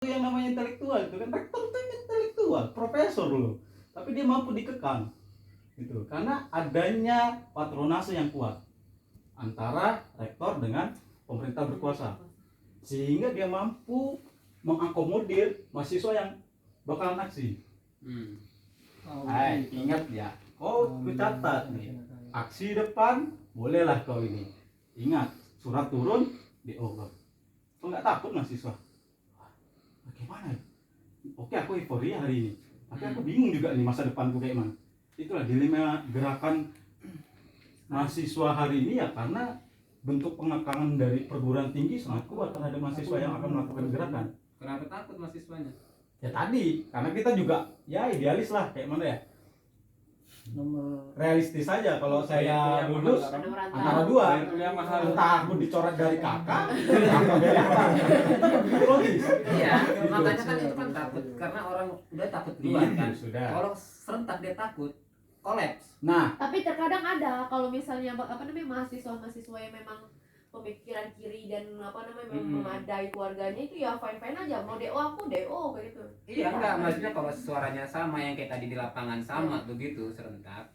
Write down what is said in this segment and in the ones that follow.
yang namanya intelektual itu kan, rektor itu intelektual, profesor loh, tapi dia mampu dikekang gitu karena adanya patronase yang kuat antara rektor dengan pemerintah berkuasa, sehingga dia mampu mengakomodir mahasiswa yang bakalan aksi. Ingat ya, ku catat nih, aksi depan bolehlah kau ini, ingat surat turun di over. Kau nggak takut mahasiswa? Bagaimana? Oke, aku euforia hari ini, tapi aku bingung juga nih masa depanku kayak mana. Itulah dilema gerakan mahasiswa hari ini ya, karena bentuk pengekangan dari perguruan tinggi sangat kuat terhadap mahasiswa yang akan melakukan gerakan. Kenapa takut mahasiswanya? Ya tadi, karena kita juga ya idealis lah, kayak mana ya, realistis saja. Kalau saya lulus antara dua, entah aku dicoret dari kakak atau dari apa, itu logis. Iya, makanya kan itu kan takut karena orang udah takut duluan kan. Sudah. Kalau serentak dia takut kolaps. Nah, tapi terkadang ada kalau misalnya mahasiswa yang memang pemikiran kiri dan memadai keluarganya, itu ya fine aja, mau DO aku DO kayak gitu. Iya, enggak, maksudnya kalau suaranya sama yang kayak tadi di lapangan sama begitu serentak,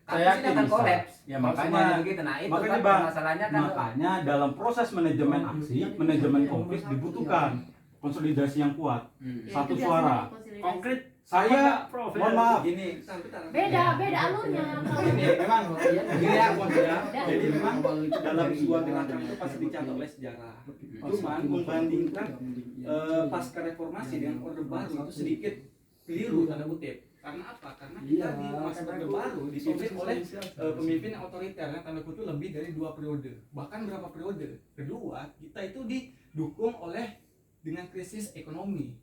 saya akan kolaps. Ya makanya begitu. Nah, itu makanya kan masalahnya kan. Makanya dalam proses manajemen aksi, manajemen konflik dibutuhkan konsolidasi yang kuat. Satu suara. Konkret. Saya mohon maaf Gini, beda alurnya. Ini memang gini ya, jadi memang dalam sebuah gerakan itu pasti dicatat oleh sejarah. Cuman membandingkan pasca reformasi dengan orde baru itu sedikit keliru tanda kutip. Karena apa? Karena kita di masa orde baru dipimpin oleh pemimpin yang otoriter yang tanda kutip lebih dari 2 periode. Bahkan berapa periode? Kedua, kita itu didukung oleh dengan krisis ekonomi.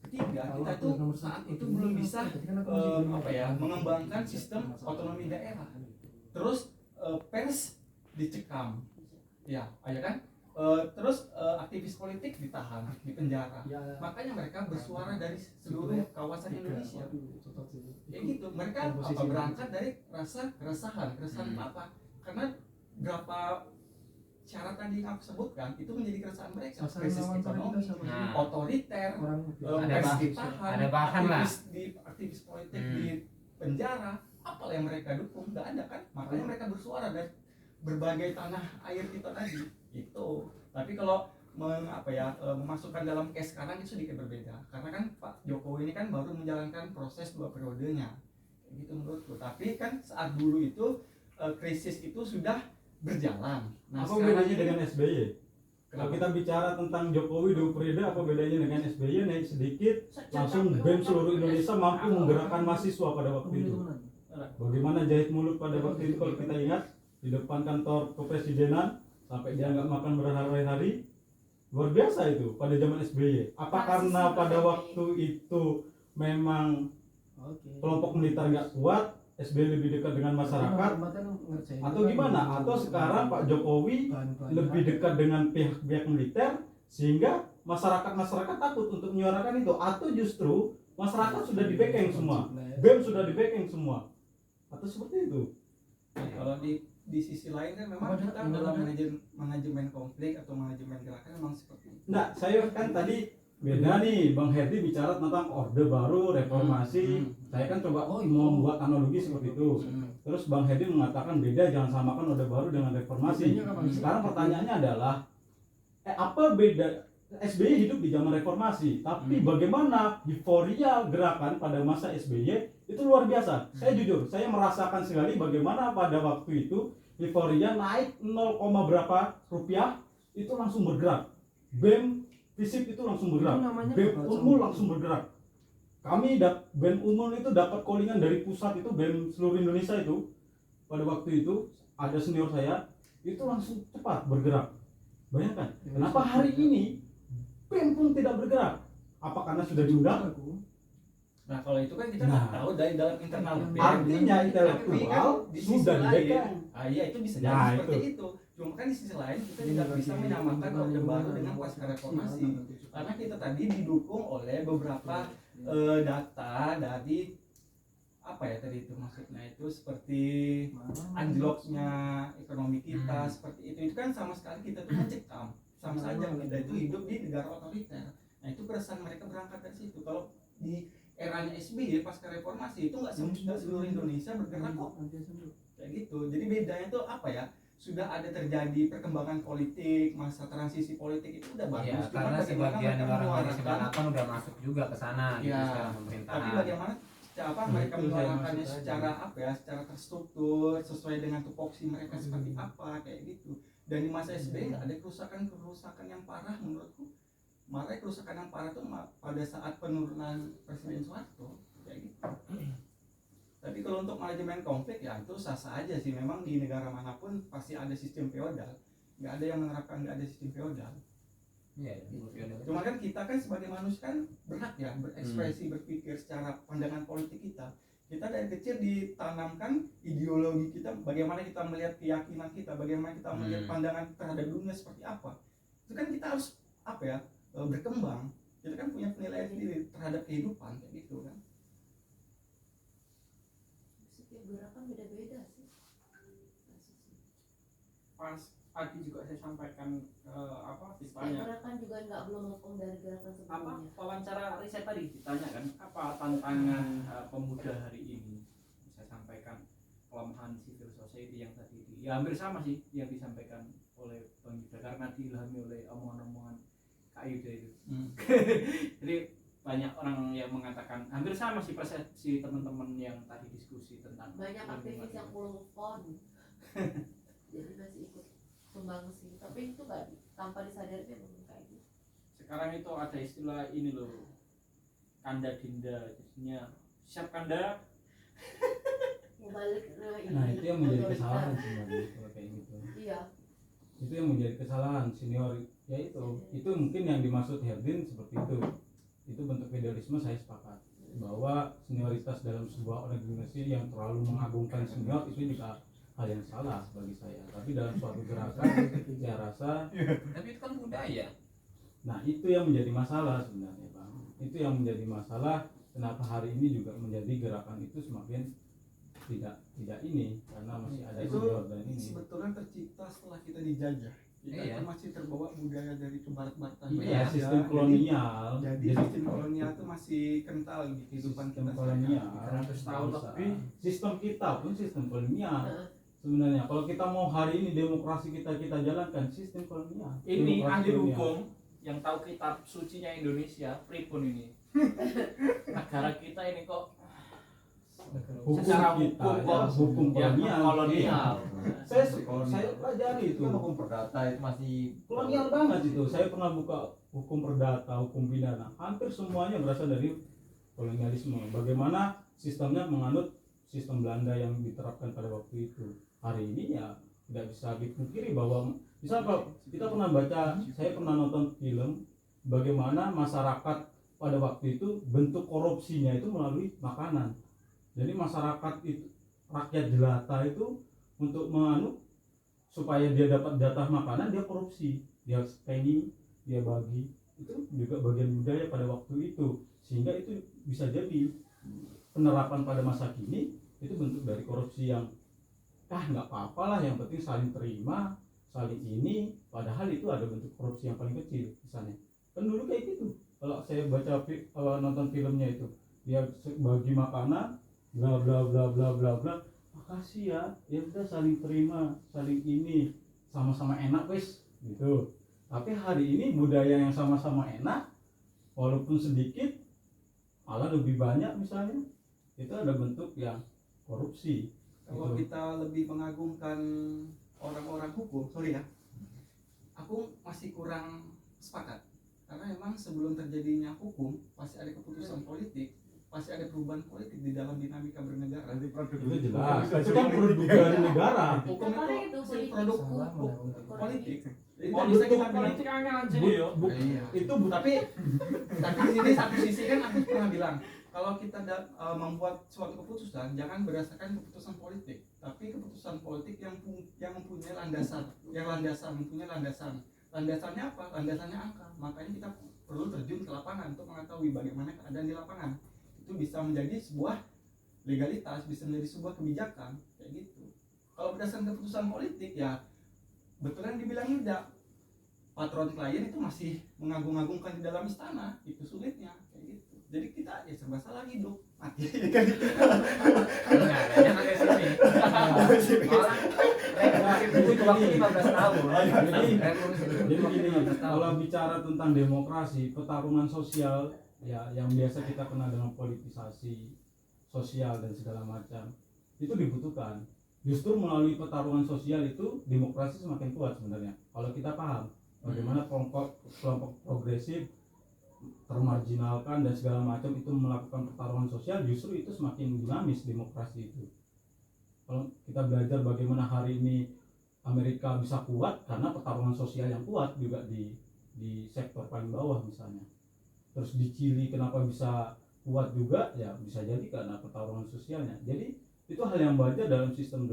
Ketiga, kita tuh saat itu belum bisa mengembangkan sistem otonomi daerah. Terus pers dicekam, ya kan? Terus aktivis politik ditahan, dipenjara. Makanya mereka bersuara dari seluruh kawasan Indonesia. Ya gitu, mereka berangkat dari keresahan apa? Karena berapa syarat tadi yang aku sebutkan itu menjadi keresahan mereka, krisis ekonomi, otoriter, pers ditahan, ada bahan lah, aktivis politik di penjara, apalah yang mereka dukung, nggak ada kan, makanya mereka bersuara dari berbagai tanah air kita tadi itu. Tapi kalau memasukkan dalam case sekarang itu sedikit berbeda, karena kan Pak Jokowi ini kan baru menjalankan proses 2 periodenya, gitu menurutku. Tapi kan saat dulu itu krisis itu sudah berjalan. Nah, apa bedanya dengan SBY? Kalau kita bicara tentang Jokowi 2 periode, apa bedanya dengan SBY? Naik sedikit, langsung BEM seluruh Indonesia mampu menggerakkan mahasiswa pada waktu itu. Bagaimana jahit mulut pada waktu itu kalau kita ingat, di depan kantor kepresidenan sampai dia nggak makan berhari-hari, luar biasa itu pada zaman SBY. Apa karena pada waktu itu memang kelompok militer nggak kuat, SBY lebih dekat dengan masyarakat, atau gimana? Atau sekarang Pak Jokowi lebih dekat dengan pihak-pihak militer sehingga masyarakat takut untuk menyuarakan itu, atau justru masyarakat sudah di-backing semua, BEM sudah di-backing semua, atau seperti itu? Kalau di sisi lain kan memang kita dalam manajemen konflik atau manajemen gerakan memang seperti itu. Nah, saya kan tadi beda nih, Bang Herdi bicara tentang orde baru, reformasi. Saya kan coba membuat analogi seperti itu. Terus Bang Herdi mengatakan beda, jangan samakan orde baru dengan reformasi. Sekarang pertanyaannya adalah apa beda? SBY hidup di zaman reformasi, tapi bagaimana euforia gerakan pada masa SBY itu luar biasa. Saya jujur, saya merasakan sekali bagaimana pada waktu itu euforia naik 0, berapa rupiah itu langsung bergerak. BEM FISIP itu langsung bergerak, BEM Unmul langsung bergerak. Kami BEM Unmul itu dapat callingan dari pusat itu, BEM seluruh Indonesia itu. Pada waktu itu ada senior saya, itu langsung cepat bergerak. Bayangkan, kenapa hari ini BEM pun tidak bergerak? Apa karena sudah diundang? Nah, kalau itu kan kita nggak tahu dari dalam internal BEM. Artinya intelektual sudah di-backing. Iya, itu bisa jadi seperti itu. Cuma kan di sisi lain kita tidak bisa menyamakan orde baru dengan pasca reformasi, karena kita tadi didukung oleh beberapa data dari tadi itu maksudnya itu seperti anjloknya ekonomi kita, seperti itu kan sama sekali kita tuh mencekam, sama saja kita itu hidup di negara otoriter. Nah itu keresahan mereka berangkat dari situ. Kalau di eranya SBY pasca reformasi itu nggak seluruh Indonesia bergerak kok kayak gitu. Jadi bedanya tuh apa ya? Sudah ada terjadi perkembangan politik, masa transisi politik itu udah bagus. Ya, Cuman karena bagaimana sebagian mereka orang dari menyuarakan, 98 udah masuk juga ke sana gitu Ya, sekarang pemerintahan. tapi bagaimana mereka itu saya menyuarakannya maksud secara apa ya, secara terstruktur sesuai dengan tupoksi mereka seperti apa kayak gitu. Dan di masa SBY nggak ada kerusakan yang parah menurutku. Malah kerusakan yang parah tuh pada saat penurunan Presiden Soeharto kayak gitu. Tapi kalau untuk manajemen konflik ya itu sah-sah aja sih. Memang di negara manapun pasti ada sistem feodal. Nggak ada yang menerapkan nggak ada sistem feodal. Iya, Cuma kan kita kan sebagai manusia kan berhak ya berekspresi, berpikir secara pandangan politik kita. Kita dari kecil ditanamkan ideologi kita, bagaimana kita melihat keyakinan kita, bagaimana kita melihat pandangan terhadap dunia seperti apa. Itu kan kita harus apa ya, berkembang. Kita kan punya penilaian sendiri terhadap kehidupan kayak gitu kan. Setiap gerakan beda-beda sih. Pas tadi juga saya sampaikan Setiap ditanya gerakan juga nggak belum hukum dari gerakan apa sebelumnya. wawancara riset tadi ditanya kan apa tantangan pemuda hari ini. Saya sampaikan kelemahan civil society yang tadi ya hampir sama sih yang disampaikan oleh Bang Yuda karena diilhami oleh omongan-omongan Kak Yuda itu. Jadi banyak orang yang mengatakan hampir sama sih persepsi teman-teman yang tadi diskusi tentang Banyak aktivis yang belum move on. Jadi masih ikut sumbangsi. Tapi itu nggak tanpa disadari memang kayak gitu. sekarang itu ada istilah ini loh, kanda dinda, jadinya siap kanda. Mau balik Nah itu yang menjadi kesalahan sebenarnya kalau kayak gitu. Iya. Itu yang menjadi kesalahan senior, ya itu mungkin yang dimaksud Herdin seperti itu bentuk feudalisme. Saya sepakat bahwa senioritas dalam sebuah organisasi yang terlalu mengagungkan senior itu juga hal yang salah bagi saya. Tapi dalam suatu gerakan saya rasa tapi itu kan budaya. nah itu yang menjadi masalah sebenarnya Bang. Itu yang menjadi masalah kenapa hari ini juga menjadi gerakan itu semakin tidak ini karena masih ada Itu senior dan ini. sebetulnya tercipta setelah kita dijajah. Kita Iya. kan masih terbawa budaya dari kebarat-baratan. Iya, sistem kolonial. Jadi sistem kolonial itu masih kental di kehidupan Sistem kita kolonial 100 tahun bangsa. lebih. Sistem kita pun sistem kolonial Nah, sebenarnya. Kalau kita mau hari ini demokrasi kita jalankan sistem kolonial. Ini Demokrasi ahli kolonial. hukum yang tahu kitab sucinya Indonesia, pripun ini. Negara kita ini kok Hukum secara kita hukum ya, kok hukum ya, kolonial. kolonial. Iya. Saya pelajari itu. hukum perdata itu masih Kolonial banget itu. Saya pernah buka hukum perdata, hukum pidana. Hampir semuanya berasal dari kolonialisme. Bagaimana sistemnya menganut sistem Belanda yang diterapkan pada waktu itu. Hari ini ya tidak bisa dipungkiri bahwa misal kalau kita pernah baca, saya pernah nonton film bagaimana masyarakat pada waktu itu bentuk korupsinya itu melalui makanan. Jadi masyarakat itu, rakyat jelata itu untuk menganut supaya dia dapat jatah makanan dia korupsi, dia spending, dia bagi. Itu juga bagian budaya pada waktu itu, sehingga itu bisa jadi penerapan pada masa kini itu bentuk dari korupsi yang nggak apa-apa lah, yang penting saling terima, saling ini, padahal itu ada bentuk korupsi yang paling kecil misalnya. Kan dulu kayak gitu. Kalau saya baca nonton filmnya itu, dia bagi makanan, bla bla bla bla bla bla. Makasih ya, ya udah saling terima, saling ini, sama-sama enak wes gitu. Tapi hari ini budaya yang sama-sama enak, walaupun sedikit, malah lebih banyak misalnya, itu ada bentuk yang korupsi. Kalau Gitu. kita lebih mengagungkan orang-orang hukum, sorry ya, aku masih kurang sepakat. Karena memang sebelum terjadinya hukum, pasti ada keputusan politik, pasti ada perubahan politik di dalam dinamika bernegara. Itu jelas. Itu kan produk dari negara. Hukum Contohnya itu itu hasil politik. produk Ekonomi. politik. Jadi Oh, nggak bisa kita bilang politik angin aja Bu- yo. bu- Iya. Itu tapi di sini satu sisi kan aku pernah bilang kalau kita membuat suatu keputusan jangan berdasarkan keputusan politik, tapi keputusan politik yang mempunyai mempunyai landasannya apa? Landasannya angka. Makanya kita perlu terjun ke lapangan untuk mengetahui bagaimana keadaan di lapangan. Itu bisa menjadi sebuah legalitas, bisa menjadi sebuah kebijakan kayak gitu. Kalau berdasarkan keputusan politik ya betul yang dibilang Yuda, patriotik lain itu masih mengagung-agungkan di dalam istana, itu sulitnya kayak gitu. Jadi kita ya serba salah hidup mati kan gitu. Enggak, jangan ke sini. Malah revolusi butuh waktu 15 tahun. Revolusi Jadi butuh waktu gini, 15 tahun. kalau bicara tentang demokrasi, pertarungan sosial ya yang biasa kita kenal dengan politisasi sosial dan segala macam itu dibutuhkan. Justru melalui pertarungan sosial itu demokrasi semakin kuat sebenarnya. Kalau kita paham bagaimana kelompok progresif termarginalkan dan segala macam itu melakukan pertarungan sosial, justru itu semakin dinamis demokrasi itu. Kalau kita belajar bagaimana hari ini Amerika bisa kuat karena pertarungan sosial yang kuat juga di sektor paling bawah misalnya. Terus di Chili kenapa bisa kuat juga, ya bisa jadi karena pertarungan sosialnya. Jadi itu hal yang wajar dalam sistem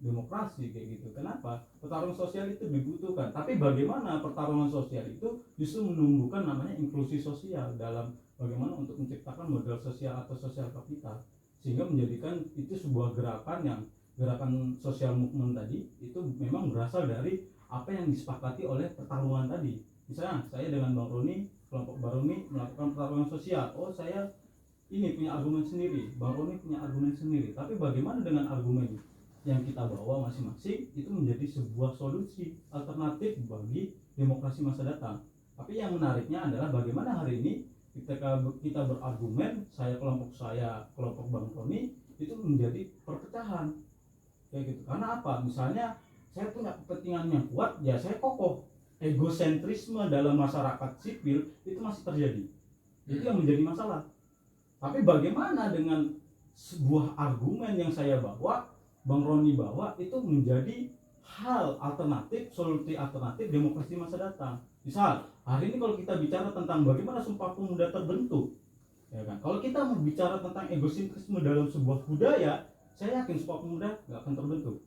demokrasi kayak gitu. Kenapa? Pertarungan sosial itu dibutuhkan. Tapi bagaimana pertarungan sosial itu justru menumbuhkan namanya inklusi sosial dalam bagaimana untuk menciptakan model sosial atau sosial kapital, sehingga menjadikan itu sebuah gerakan social movement tadi itu memang berasal dari apa yang disepakati oleh pertarungan tadi. Misalnya saya dengan Bang Roni, kelompok Bang Roni melakukan pertarungan sosial. Oh, saya ini punya argumen sendiri, Bang Roni punya argumen sendiri. Tapi bagaimana dengan argumen yang kita bawa masing-masing itu menjadi sebuah solusi alternatif bagi demokrasi masa datang. Tapi yang menariknya adalah bagaimana hari ini kita berargumen, kelompok Bang Roni itu menjadi perpecahan kayak gitu. Karena apa? Misalnya saya punya kepentingan yang kuat, ya saya kokoh. Egosentrisme dalam masyarakat sipil itu masih terjadi. Itu yang menjadi masalah. Tapi bagaimana dengan sebuah argumen yang saya bawa, Bang Roni bawa, itu menjadi hal alternatif, solusi alternatif demokrasi masa datang. Misal, hari ini kalau kita bicara tentang bagaimana Sumpah Pemuda terbentuk, ya kan? Kalau kita mau bicara tentang egosentrisme dalam sebuah budaya, saya yakin Sumpah Pemuda nggak akan terbentuk.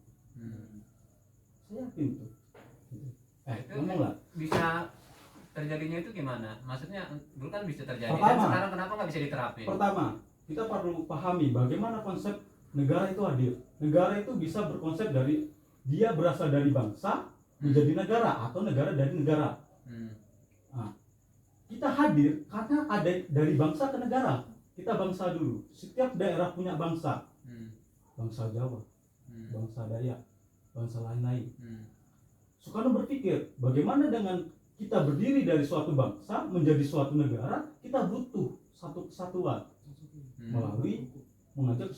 Saya yakin itu. Ngomonglah. Bisa terjadinya itu gimana? Maksudnya dulu kan bisa terjadi. Pertama, dan sekarang kenapa nggak bisa diterapin? Pertama, kita perlu pahami bagaimana konsep negara itu hadir. Negara itu bisa berkonsep dari dia berasal dari bangsa menjadi negara atau negara dari negara. Nah, kita hadir karena ada dari bangsa ke negara. Kita bangsa dulu. Setiap daerah punya bangsa. Bangsa Jawa, bangsa Dayak, bangsa lain-lain. Soekarno berpikir bagaimana dengan kita berdiri dari suatu bangsa menjadi suatu negara, kita butuh satu kesatuan melalui mengajak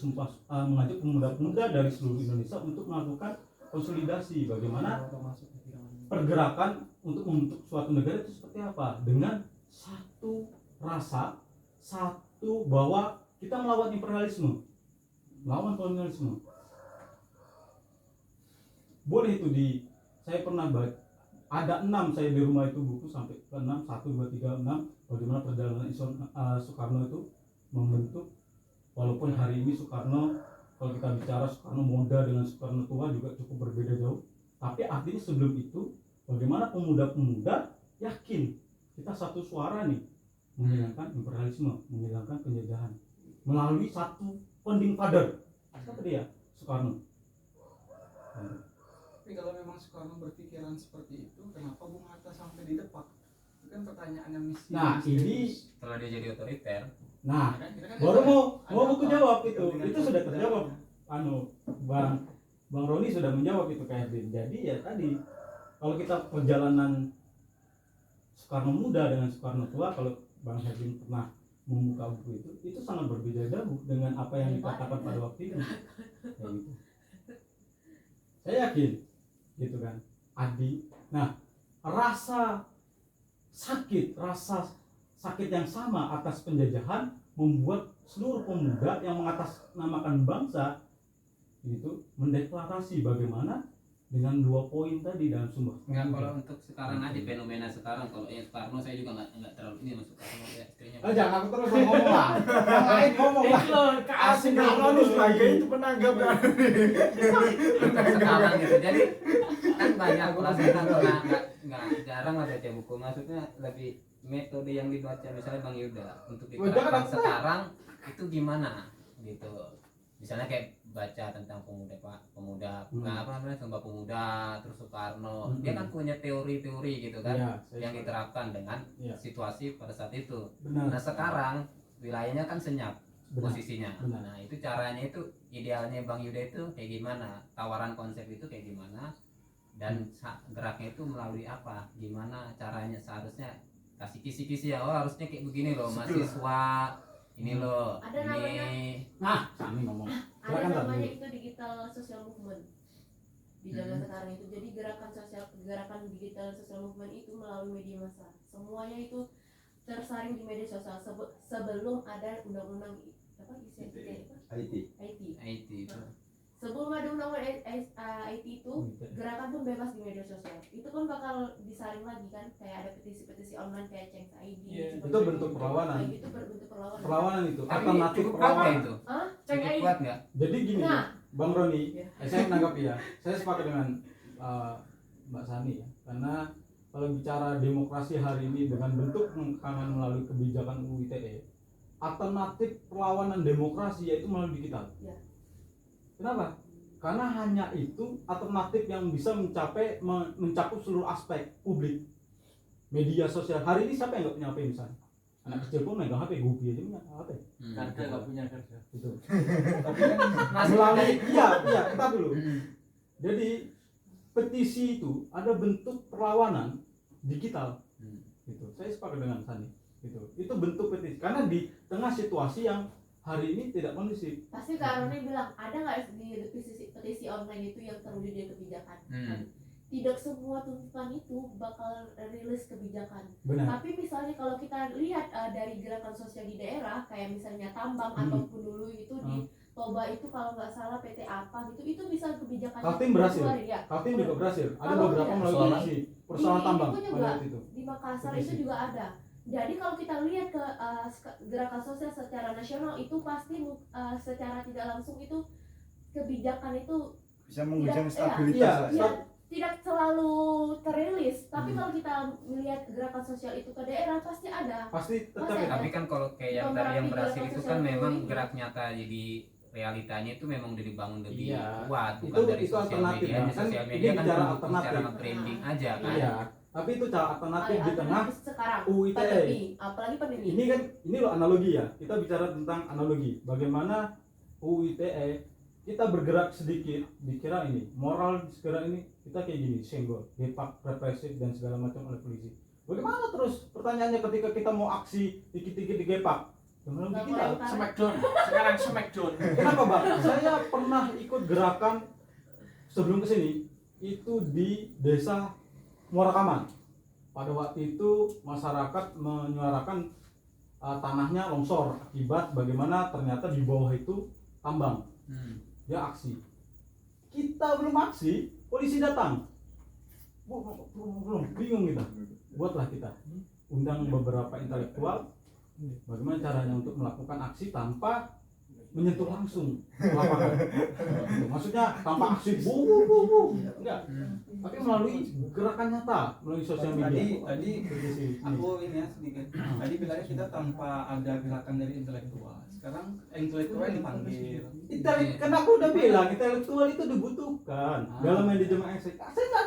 pemuda-pemuda dari seluruh Indonesia untuk melakukan konsolidasi bagaimana pergerakan untuk membentuk suatu negara itu seperti apa, dengan satu rasa, satu bahwa kita melawan imperialisme, melawan kolonialisme. Boleh itu saya pernah baca, ada 6 saya di rumah itu buku sampai ke 6, 1, 2, 3, 6 bagaimana perjalanan Soekarno itu membentuk. Walaupun hari ini Soekarno, kalau kita bicara Soekarno muda dengan Soekarno tua juga cukup berbeda jauh, tapi artinya sebelum itu bagaimana pemuda-pemuda yakin kita satu suara nih menghilangkan imperialisme, menghilangkan penjajahan melalui satu founding father. Siapa dia? Soekarno. Tapi kalau memang Soekarno berpikiran seperti itu, kenapa Bung Hatta sampai di depan? Itu kan pertanyaan yang Nah, ini Setelah dia jadi otoriter. nah Kita kan baru mau ada aku apa? jawab itu Kepentingan sudah politik terjawab. dalamnya. Bang Roni sudah menjawab itu Kak Edwin. Jadi ya tadi kalau kita perjalanan Soekarno muda dengan Soekarno tua, kalau Bang Edwin pernah membuka buku itu sangat berbeda jauh dengan apa yang dikatakan pada waktu itu. Kayak gitu. Saya yakin gitu kan, Adi. Nah, rasa sakit yang sama atas penjajahan membuat seluruh pemuda yang mengatasnamakan bangsa itu mendeklarasi bagaimana dengan 2 poin tadi dalam Sumpah Enggak, Pemuda. kalau untuk sekarang aja fenomena sekarang, kalau yang Soekarno saya juga nggak terlalu ini masuk Soekarno ya istrinya. Jangan aku terus ngomong lah. Yang lain ngomong lah. Asing Bang sebagai itu penanggap kan. Untuk sekarang gitu. Jadi kan banyak pelajaran nggak jarang lah baca buku. Maksudnya lebih metode yang dibaca misalnya Bang Yuda untuk diterapkan sekarang itu gimana gitu. misalnya kayak baca tentang pemuda Hmm. nah, apa namanya Sumpah Pemuda terus Soekarno dia kan punya teori-teori gitu kan Iya, saya yang sepakat. diterapkan dengan Iya. situasi pada saat itu. Benar. Nah sekarang wilayahnya kan senyap Benar. posisinya. Benar. Nah itu caranya itu idealnya Bang Yuda itu kayak gimana? Tawaran konsep itu kayak gimana? Dan geraknya itu melalui apa? Gimana caranya? Seharusnya kasih kisi-kisi ya. Oh harusnya kayak begini loh mahasiswa. Ini loh. Ada namanya. Sani ngomong. Ada Silakan, namanya Sani. itu digital social movement di zaman sekarang itu. Jadi gerakan digital social movement itu melalui media massa. Semuanya itu tersaring di media sosial sebelum ada undang-undang apa IT. IT itu. Sebelum ada undang-undang IT itu gerakan pun bebas di media sosial. Itu pun bakal disaring lagi kan, kayak ada petisi-petisi online kayak Change ID. Iya. seperti Itu bentuk perlawanan. Kayak gitu bentuk perlawanan. Perlawanan itu Tapi alternatif cukup kuat nggak perlawanan. itu? Hah? Cukup Change ID. kuat nggak? Jadi gini, Nah. Bang Roni, Iya. saya menanggapi ya. Saya sepakat dengan Mbak Sani ya. Karena kalau bicara demokrasi hari ini dengan bentuk pengkangan melalui kebijakan UU ITE, alternatif perlawanan demokrasi yaitu melalui digital. Iya. Kenapa? Karena hanya itu alternatif yang bisa mencakup seluruh aspek publik. Media sosial hari ini siapa yang nggak punya HP misalnya? Anak kecil pun megang HP, Gubi aja punya HP. Karda nggak punya karda. Gitu. Tapi kan Melalui iya, kita dulu. Hmm. Jadi petisi itu ada bentuk perlawanan digital. Gitu. Saya sepakat dengan Sani. Gitu. Itu bentuk petisi karena di tengah situasi yang hari ini tidak kondusif. Pasti Kak Roni bilang, ada nggak di petisi online itu yang terwujud dari kebijakan? Tidak semua tuntutan itu bakal rilis kebijakan. Benar. Tapi misalnya kalau kita lihat dari gerakan sosial di daerah, kayak misalnya tambang ataupun dulu itu di Toba itu kalau nggak salah PT apa gitu, itu bisa kebijakan. Kaltim berhasil. Ya. Kaltim juga berhasil. Ada Kalau beberapa tidak, melalui donasi persoalan di- tambang itu juga. pada waktu itu. Di Makassar Petisi. itu juga ada. Jadi kalau kita lihat ke gerakan sosial secara nasional itu pasti secara tidak langsung itu kebijakan itu Bisa mengujikan Tidak, stabilitas iya, lah. ya, tidak selalu terilis. Tapi Hmm. kalau kita melihat gerakan sosial itu ke daerah pasti ada. Pasti tetap Pasti itu. Tapi kan kalau kayak yang tadi yang berhasil itu kan Gerakan memang sosial gerak nyata jadi realitanya itu memang udah dibangun lebih Iya. kuat bukan Itu- dari itu sosial alternatif, media. kan? Sosial Ini media kan bicara mendukung alternatif. secara branding aja kan. Iya. Tapi itu cara alternatif di tengah sekarang UU ITE. pandemi, apalagi pandemi. Ini kan ini loh analogi ya. Kita bicara tentang analogi. Bagaimana UU ITE kita bergerak sedikit dikira ini moral sekarang ini kita kayak gini senggol, gepak, represif dan segala macam oleh polisi. Bagaimana terus pertanyaannya ketika kita mau aksi dikit-dikit digepak? Gimana Nggak kita? boleh. Smackdown. Sekarang Smackdown. Kenapa Bang? Saya pernah ikut gerakan sebelum kesini itu di desa Muarakaman. Pada waktu itu masyarakat menyuarakan tanahnya longsor akibat bagaimana ternyata di bawah itu tambang. Dia aksi. Kita belum aksi, polisi datang. Belum bingung kita. Buatlah kita undang beberapa intelektual bagaimana caranya untuk melakukan aksi tanpa menyentuh langsung lapangan. Maksudnya tanpa aksi enggak, tapi melalui gerakan nyata, melalui sosial media. Tadi aku ini ya sedikit. Tadi bilangnya kita tanpa ada gerakan dari intelektual. Sekarang intelektual yang dipanggil. Karena aku udah bilang intelektual itu dibutuhkan dalam manajemen eksekutif. Saya nggak